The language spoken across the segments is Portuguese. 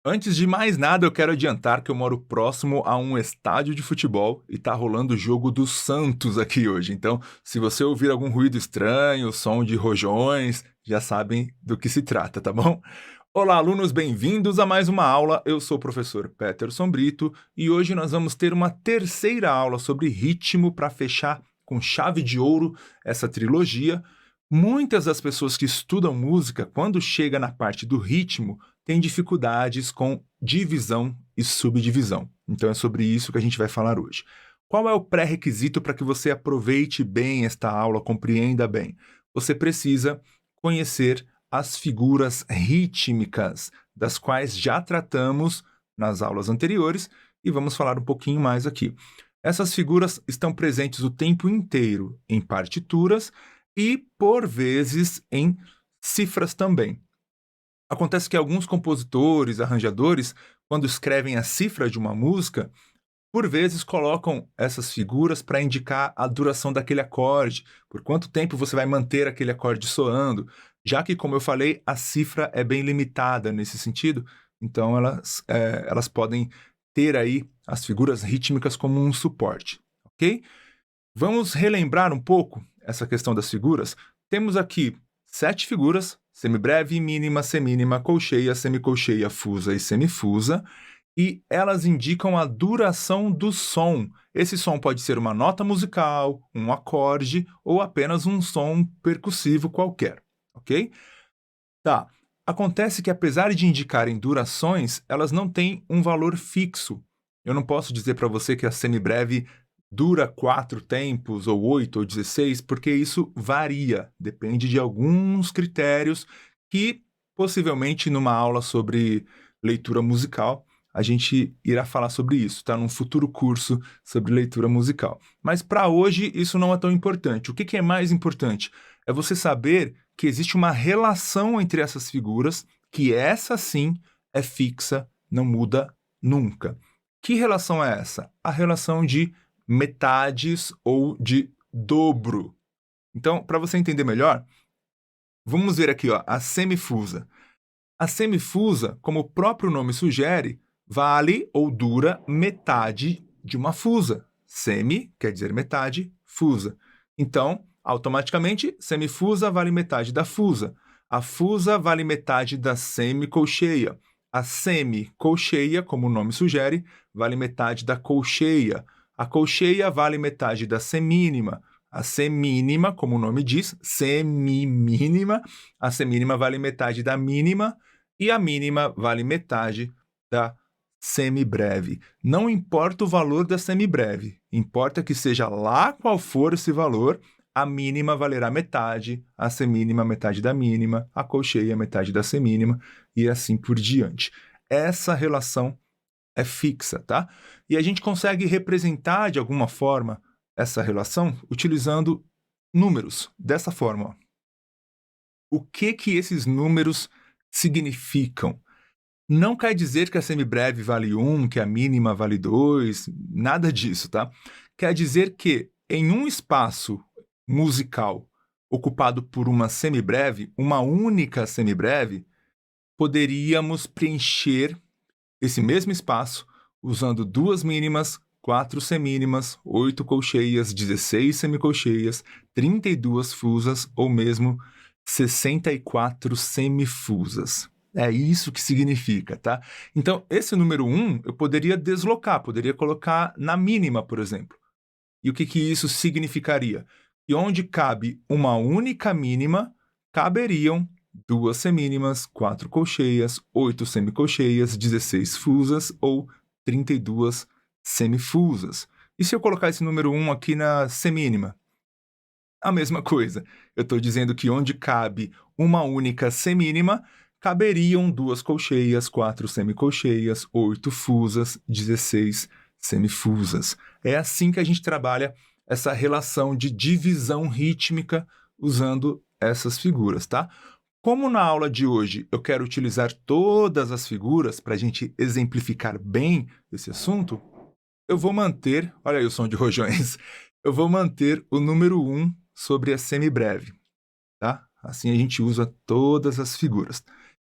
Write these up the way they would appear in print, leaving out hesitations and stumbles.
Antes de mais nada, eu quero adiantar que eu moro próximo a um estádio de futebol e tá rolando o jogo do Santos aqui hoje. Então, se você ouvir algum ruído estranho, som de rojões, já sabem do que se trata, tá bom? Olá, alunos, bem-vindos a mais uma aula. Eu sou o professor Peterson Brito e hoje nós vamos ter uma terceira aula sobre ritmo para fechar com chave de ouro essa trilogia. Muitas das pessoas que estudam música, quando chega na parte do ritmo, têm dificuldades com divisão e subdivisão. Então é sobre isso que a gente vai falar hoje. Qual é o pré-requisito para que você aproveite bem esta aula, compreenda bem? Você precisa conhecer as figuras rítmicas, das quais já tratamos nas aulas anteriores e vamos falar um pouquinho mais aqui. Essas figuras estão presentes o tempo inteiro em partituras e, por vezes, em cifras também. Acontece que alguns compositores, arranjadores, quando escrevem a cifra de uma música, por vezes colocam essas figuras para indicar a duração daquele acorde, por quanto tempo você vai manter aquele acorde soando, já que, como eu falei, a cifra é bem limitada nesse sentido, então elas podem ter aí as figuras rítmicas como um suporte, ok? Vamos relembrar um pouco essa questão das figuras. Temos aqui 7 figuras: semibreve, mínima, semínima, colcheia, semicolcheia, fusa e semifusa, e elas indicam a duração do som. Esse som pode ser uma nota musical, um acorde ou apenas um som percussivo qualquer, ok? Tá. Acontece que, apesar de indicarem durações, elas não têm um valor fixo. Eu não posso dizer para você que a semibreve dura 4 tempos, ou 8, ou 16, porque isso varia, depende de alguns critérios que, possivelmente, numa aula sobre leitura musical, a gente irá falar sobre isso, tá? Num futuro curso sobre leitura musical. Mas para hoje, isso não é tão importante. O que é mais importante? É você saber que existe uma relação entre essas figuras, que essa sim é fixa, não muda nunca. Que relação é essa? A relação de metades ou de dobro. Então, para você entender melhor, vamos ver aqui, ó, a semifusa. A semifusa, como o próprio nome sugere, vale ou dura metade de uma fusa. Semi quer dizer metade, fusa. Então, automaticamente, semifusa vale metade da fusa. A fusa vale metade da semicolcheia. A semicolcheia, como o nome sugere, vale metade da colcheia. A colcheia vale metade da semínima. A semínima, como o nome diz, semimínima, a semínima vale metade da mínima e a mínima vale metade da semibreve. Não importa o valor da semibreve, importa que seja lá qual for esse valor, a mínima valerá metade, a semínima metade da mínima, a colcheia metade da semínima e assim por diante. Essa relação é fixa, tá? E a gente consegue representar de alguma forma essa relação utilizando números, dessa forma. Ó. O que esses números significam? Não quer dizer que a semibreve vale 1, que a mínima vale 2, nada disso, tá? Quer dizer que em um espaço musical ocupado por uma semibreve, uma única semibreve, poderíamos preencher esse mesmo espaço usando 2 mínimas, 4 semínimas, 8 colcheias, 16 semicolcheias, 32 fusas ou mesmo 64 semifusas. É isso que significa, tá? Então, esse número 1 eu poderia deslocar, poderia colocar na mínima, por exemplo. E o que isso significaria? Que onde cabe uma única mínima, caberiam 2 semínimas, 4 colcheias, 8 semicolcheias, 16 fusas ou 32 semifusas. E se eu colocar esse número 1 aqui na semínima? A mesma coisa. Eu estou dizendo que onde cabe uma única semínima, caberiam 2 colcheias, 4 semicolcheias, 8 fusas, 16 semifusas. É assim que a gente trabalha essa relação de divisão rítmica usando essas figuras, tá? Como na aula de hoje eu quero utilizar todas as figuras para a gente exemplificar bem esse assunto, eu vou manter, olha aí o som de rojões, eu vou manter o número 1 sobre a semibreve, tá? Assim a gente usa todas as figuras.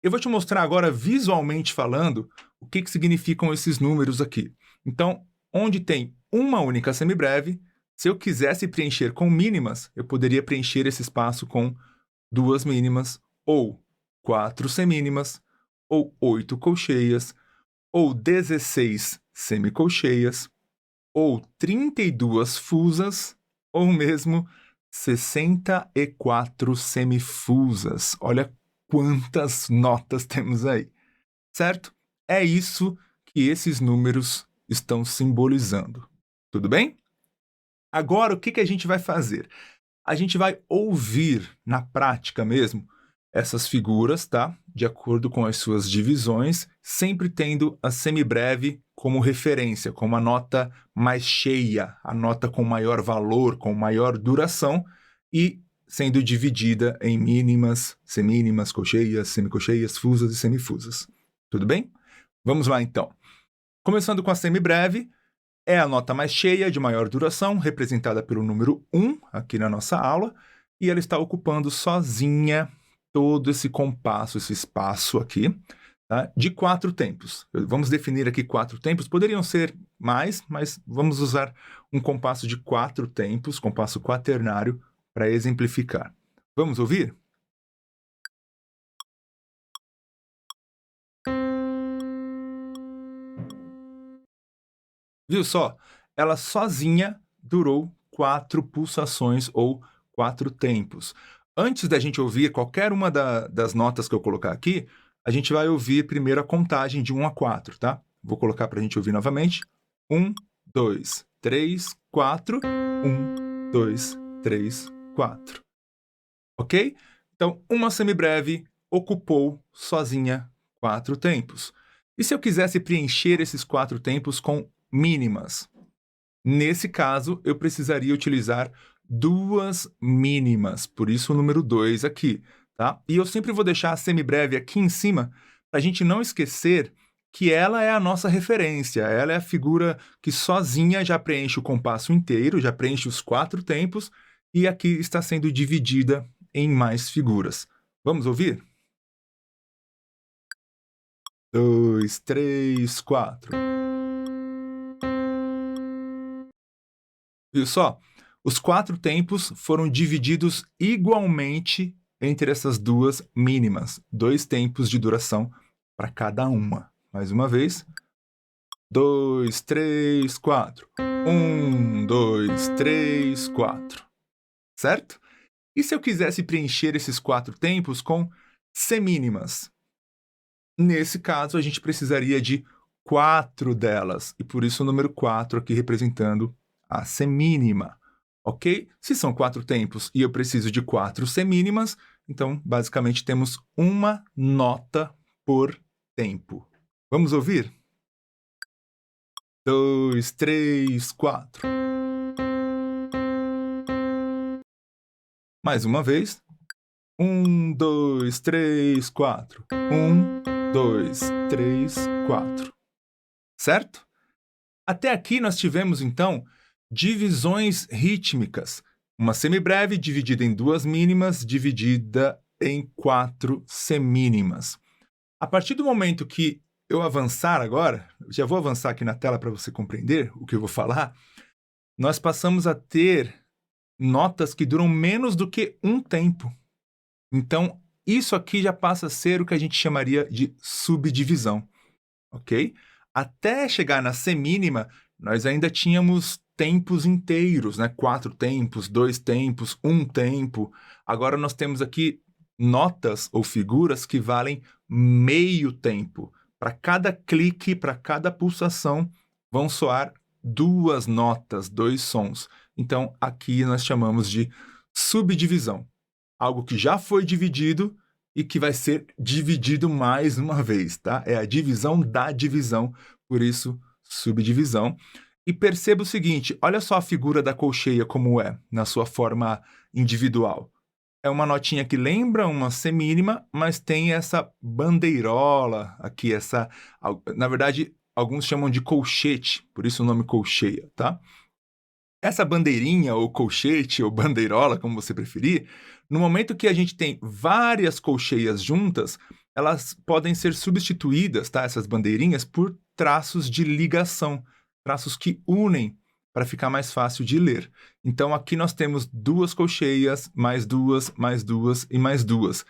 Eu vou te mostrar agora, visualmente falando, o que significam esses números aqui. Então, onde tem uma única semibreve, se eu quisesse preencher com mínimas, eu poderia preencher esse espaço com 2 mínimas, ou 4 semínimas, ou 8 colcheias, ou 16 semicolcheias, ou 32 fusas, ou mesmo 64 semifusas. Olha quantas notas temos aí, certo? É isso que esses números estão simbolizando. Tudo bem? Agora, o que a gente vai fazer? A gente vai ouvir na prática mesmo essas figuras, tá? De acordo com as suas divisões, sempre tendo a semibreve como referência, como a nota mais cheia, a nota com maior valor, com maior duração e sendo dividida em mínimas, semínimas, colcheias, semicolcheias, fusas e semifusas. Tudo bem? Vamos lá então. Começando com a semibreve, é a nota mais cheia, de maior duração, representada pelo número 1 aqui na nossa aula, e ela está ocupando sozinha todo esse compasso, esse espaço aqui, tá? De 4 tempos. Vamos definir aqui 4 tempos, poderiam ser mais, mas vamos usar um compasso de 4 tempos, compasso quaternário, para exemplificar. Vamos ouvir? Viu só? Ela sozinha durou 4 pulsações ou 4 tempos. Antes da gente ouvir qualquer uma das notas que eu colocar aqui, a gente vai ouvir primeiro a contagem de 1 a 4, tá? Vou colocar para a gente ouvir novamente. 1, 2, 3, 4. 1, 2, 3, 4. Ok? Então, uma semibreve ocupou sozinha 4 tempos. E se eu quisesse preencher esses 4 tempos com mínimas? Nesse caso, eu precisaria utilizar 2 mínimas, por isso o número 2 aqui, tá? E eu sempre vou deixar a semibreve aqui em cima, para a gente não esquecer que ela é a nossa referência, ela é a figura que sozinha já preenche o compasso inteiro, já preenche os 4 tempos, e aqui está sendo dividida em mais figuras. Vamos ouvir? 2, 3, 4. Viu só? Os 4 tempos foram divididos igualmente entre essas 2 mínimas, 2 tempos de duração para cada uma. Mais uma vez. 2, 3, 4. 1, 2, 3, 4. Certo? E se eu quisesse preencher esses 4 tempos com semínimas? Nesse caso, a gente precisaria de 4 delas, e por isso o número 4 aqui representando a semínima, ok? Se são 4 tempos e eu preciso de 4 semínimas, então, basicamente, temos uma nota por tempo. Vamos ouvir? 2, 3, 4. Mais uma vez. 1, 2, 3, 4. 1, 2, 3, 4. Certo? Até aqui nós tivemos, então, divisões rítmicas. Uma semibreve dividida em 2 mínimas, dividida em 4 semínimas. A partir do momento que eu avançar agora, já vou avançar aqui na tela para você compreender o que eu vou falar, nós passamos a ter notas que duram menos do que um tempo. Então, isso aqui já passa a ser o que a gente chamaria de subdivisão, ok? Até chegar na semínima, nós ainda tínhamos tempos inteiros, né? 4 tempos, 2 tempos, 1 tempo. Agora nós temos aqui notas ou figuras que valem meio tempo. Para cada clique, para cada pulsação, vão soar 2 notas, 2 sons. Então, aqui nós chamamos de subdivisão. Algo que já foi dividido e que vai ser dividido mais uma vez, tá? É a divisão da divisão, por isso, subdivisão. E perceba o seguinte, olha só a figura da colcheia como é, na sua forma individual. É uma notinha que lembra uma semínima, mas tem essa bandeirola aqui, na verdade, alguns chamam de colchete, por isso o nome colcheia, tá? Essa bandeirinha, ou colchete, ou bandeirola, como você preferir, no momento que a gente tem várias colcheias juntas, elas podem ser substituídas, tá? Essas bandeirinhas, por traços de ligação, traços que unem para ficar mais fácil de ler. Então, aqui nós temos 2 colcheias, mais 2, mais 2 e mais 2.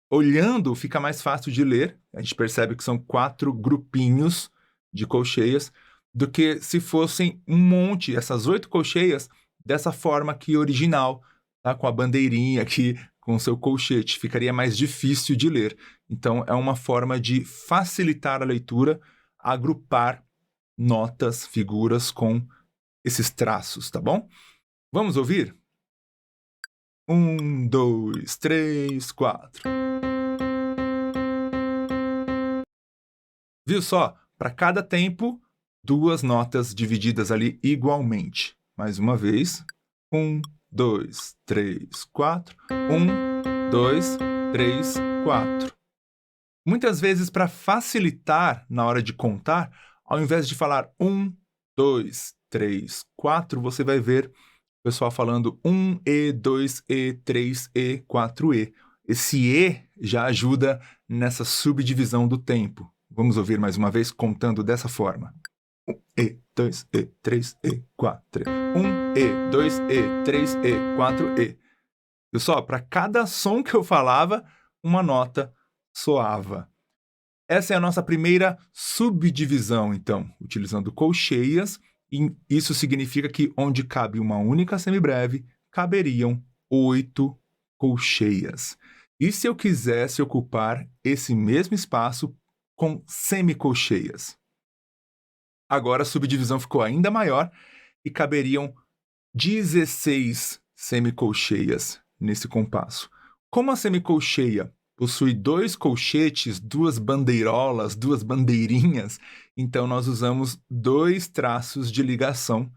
Olhando, fica mais fácil de ler, a gente percebe que são 4 grupinhos de colcheias, do que se fossem um monte, essas 8 colcheias, dessa forma aqui original, tá? Com a bandeirinha aqui, com o seu colchete, ficaria mais difícil de ler. Então, é uma forma de facilitar a leitura, agrupar notas, figuras com esses traços, tá bom? Vamos ouvir? 1, 2, 3, 4. Viu só? Para cada tempo, 2 notas divididas ali igualmente. Mais uma vez. 1, 2, 3, 4. 1, 2, 3, 4. Muitas vezes, para facilitar na hora de contar, ao invés de falar 1, 2, 3, 4, você vai ver o pessoal falando 1E, 2E, 3E, 4E. Esse E já ajuda nessa subdivisão do tempo. Vamos ouvir mais uma vez contando dessa forma. 1E, 2E, 3E, 4E. 1E, 2E, 3E, 4E. Viu só? Para cada som que eu falava, uma nota soava. Essa é a nossa primeira subdivisão, então, utilizando colcheias, e isso significa que onde cabe uma única semibreve, caberiam 8 colcheias. E se eu quisesse ocupar esse mesmo espaço com semicolcheias? Agora a subdivisão ficou ainda maior e caberiam 16 semicolcheias nesse compasso. Como a semicolcheia possui 2 colchetes, 2 bandeirolas, 2 bandeirinhas, então nós usamos 2 traços de ligação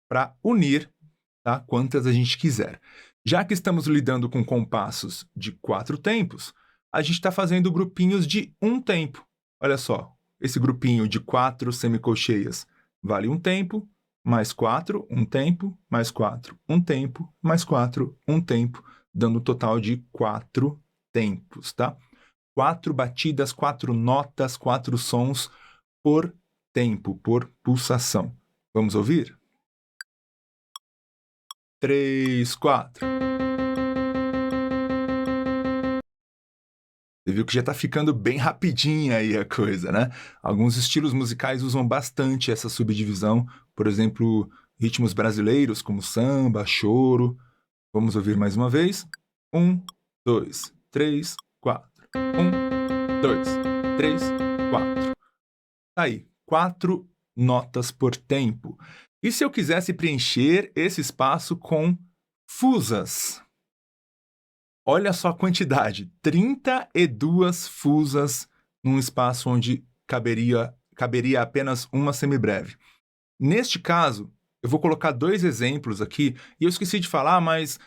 para unir, tá? Quantas a gente quiser. Já que estamos lidando com compassos de 4 tempos, a gente está fazendo grupinhos de 1 tempo. Olha só, esse grupinho de 4 semicolcheias vale 1 tempo, mais 4, 1 tempo, mais 4, 1 tempo, mais 4, 1 tempo, dando um total de 4 tempos, tá? 4 batidas, 4 notas, 4 sons por tempo, por pulsação. Vamos ouvir? 3, 4. Você viu que já está ficando bem rapidinha aí a coisa, né? Alguns estilos musicais usam bastante essa subdivisão, por exemplo, ritmos brasileiros como samba, choro. Vamos ouvir mais uma vez? 1, 2, 3, 4. 1, 2, 3, 4. Aí, 4 notas por tempo. E se eu quisesse preencher esse espaço com fusas? Olha só a quantidade, 32 fusas num espaço onde caberia apenas uma semibreve. Neste caso, eu vou colocar 2 exemplos aqui, e eu esqueci de falar, mas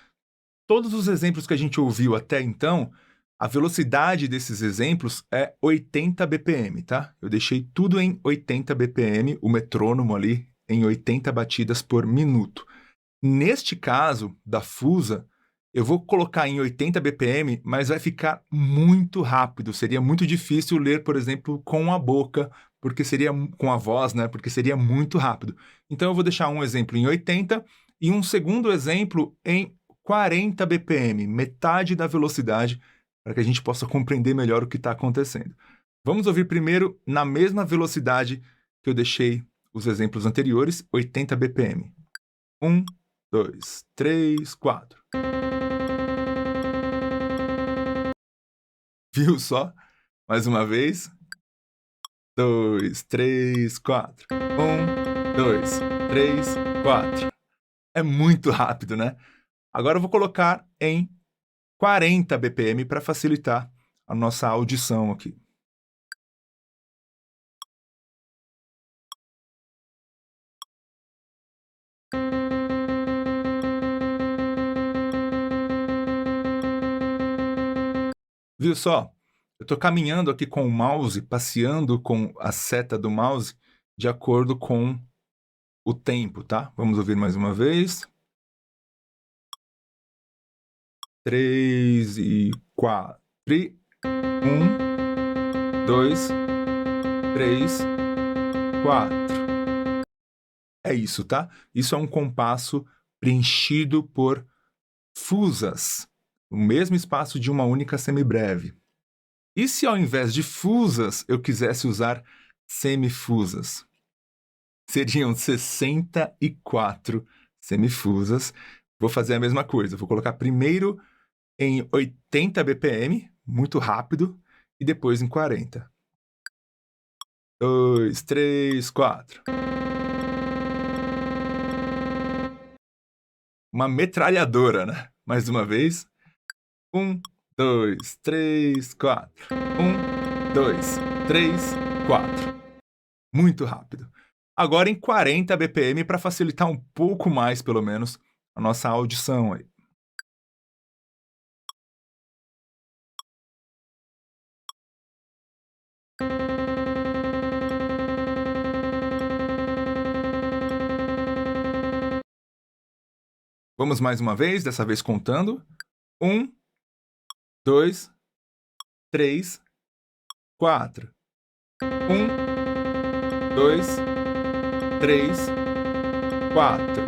todos os exemplos que a gente ouviu até então, a velocidade desses exemplos é 80 BPM, tá? Eu deixei tudo em 80 BPM, o metrônomo ali em 80 batidas por minuto. Neste caso da fusa, eu vou colocar em 80 BPM, mas vai ficar muito rápido. Seria muito difícil ler, por exemplo, com a boca, porque seria com a voz, né? Porque seria muito rápido. Então eu vou deixar um exemplo em 80 e um segundo exemplo em 40 BPM, metade da velocidade, para que a gente possa compreender melhor o que está acontecendo. Vamos ouvir primeiro na mesma velocidade que eu deixei os exemplos anteriores, 80 BPM. 1, 2, 3, 4. Viu só? Mais uma vez. 2, 3, 4. 1, 2, 3, 4. É muito rápido, né? Agora eu vou colocar em 40 BPM para facilitar a nossa audição aqui. Viu só? Eu estou caminhando aqui com o mouse, passeando com a seta do mouse de acordo com o tempo, tá? Vamos ouvir mais uma vez. 3 e 4. 1, 2, 3, 4. É isso, tá? Isso é um compasso preenchido por fusas, o mesmo espaço de uma única semibreve. E se ao invés de fusas eu quisesse usar semifusas? Seriam 64 semifusas. Vou fazer a mesma coisa, vou colocar primeiro em 80 BPM, muito rápido, e depois em 40. 2, 3, 4. Uma metralhadora, né? Mais uma vez. 1, 2, 3, 4. 1, 2, 3, 4. Muito rápido. Agora em 40 BPM para facilitar um pouco mais, pelo menos, a nossa audição aí. Vamos mais uma vez, dessa vez contando. 1, 2, 3, 4. 1, 2, 3, 4.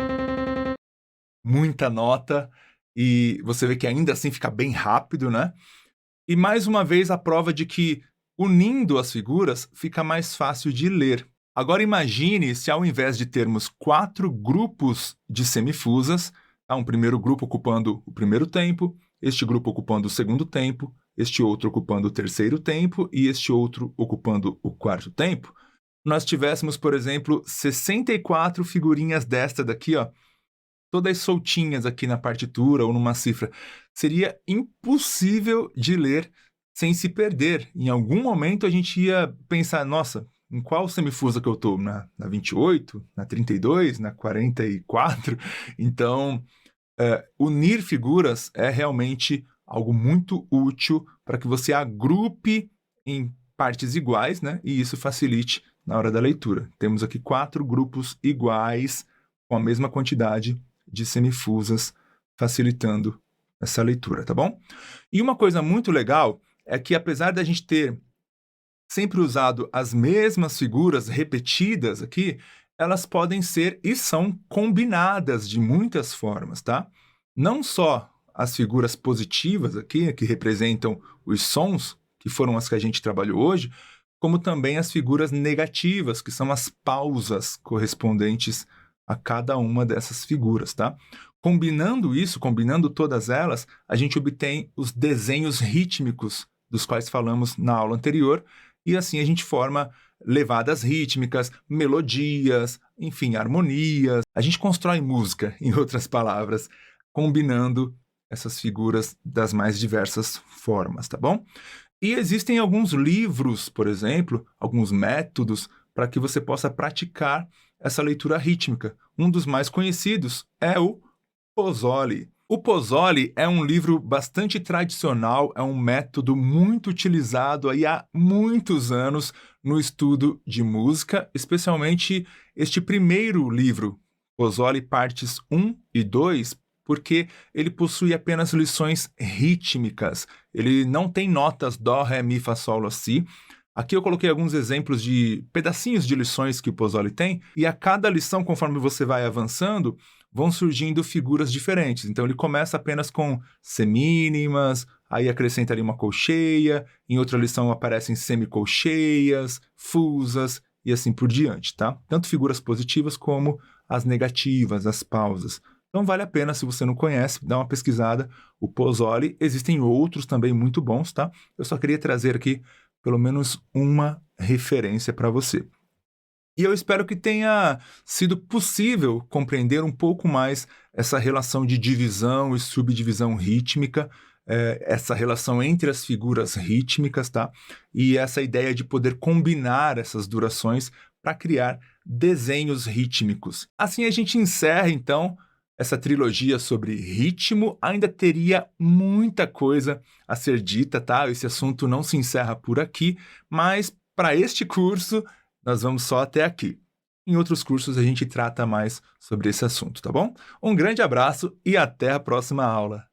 Muita nota e você vê que ainda assim fica bem rápido, né? E mais uma vez a prova de que unindo as figuras fica mais fácil de ler. Agora imagine se ao invés de termos 4 grupos de semifusas, um primeiro grupo ocupando o primeiro tempo, este grupo ocupando o segundo tempo, este outro ocupando o terceiro tempo e este outro ocupando o quarto tempo, nós tivéssemos, por exemplo, 64 figurinhas desta daqui, ó, todas soltinhas aqui na partitura ou numa cifra. Seria impossível de ler sem se perder. Em algum momento a gente ia pensar, nossa, em qual semifusa que eu estou? Na 28? Na 32? Na 44? Então, unir figuras é realmente algo muito útil para que você agrupe em partes iguais, né? E isso facilite na hora da leitura. Temos aqui 4 grupos iguais com a mesma quantidade de semifusas, facilitando essa leitura, tá bom? E uma coisa muito legal é que, apesar da gente ter sempre usado as mesmas figuras repetidas aqui, elas podem ser e são combinadas de muitas formas, tá? Não só as figuras positivas aqui, que representam os sons, que foram as que a gente trabalhou hoje, como também as figuras negativas, que são as pausas correspondentes a cada uma dessas figuras, tá? Combinando isso, combinando todas elas, a gente obtém os desenhos rítmicos dos quais falamos na aula anterior, e assim a gente forma levadas rítmicas, melodias, enfim, harmonias. A gente constrói música, em outras palavras, combinando essas figuras das mais diversas formas, tá bom? E existem alguns livros, por exemplo, alguns métodos para que você possa praticar essa leitura rítmica. Um dos mais conhecidos é o Pozzoli. O Pozzoli é um livro bastante tradicional, é um método muito utilizado aí há muitos anos no estudo de música, especialmente este primeiro livro, Pozzoli Partes 1 e 2, porque ele possui apenas lições rítmicas. Ele não tem notas dó, ré, mi, fá, sol, lá, si. Aqui eu coloquei alguns exemplos de pedacinhos de lições que o Pozzoli tem, e a cada lição, conforme você vai avançando, vão surgindo figuras diferentes. Então ele começa apenas com semínimas, aí acrescenta ali uma colcheia, em outra lição aparecem semicolcheias, fusas e assim por diante, tá? Tanto figuras positivas como as negativas, as pausas. Então vale a pena, se você não conhece, dar uma pesquisada. O Pozzoli, existem outros também muito bons, tá? Eu só queria trazer aqui pelo menos uma referência para você. E eu espero que tenha sido possível compreender um pouco mais essa relação de divisão e subdivisão rítmica, essa relação entre as figuras rítmicas, tá? E essa ideia de poder combinar essas durações para criar desenhos rítmicos. Assim a gente encerra, então, essa trilogia sobre ritmo. Ainda teria muita coisa a ser dita, tá? Esse assunto não se encerra por aqui, mas para este curso nós vamos só até aqui. Em outros cursos a gente trata mais sobre esse assunto, tá bom? Um grande abraço e até a próxima aula.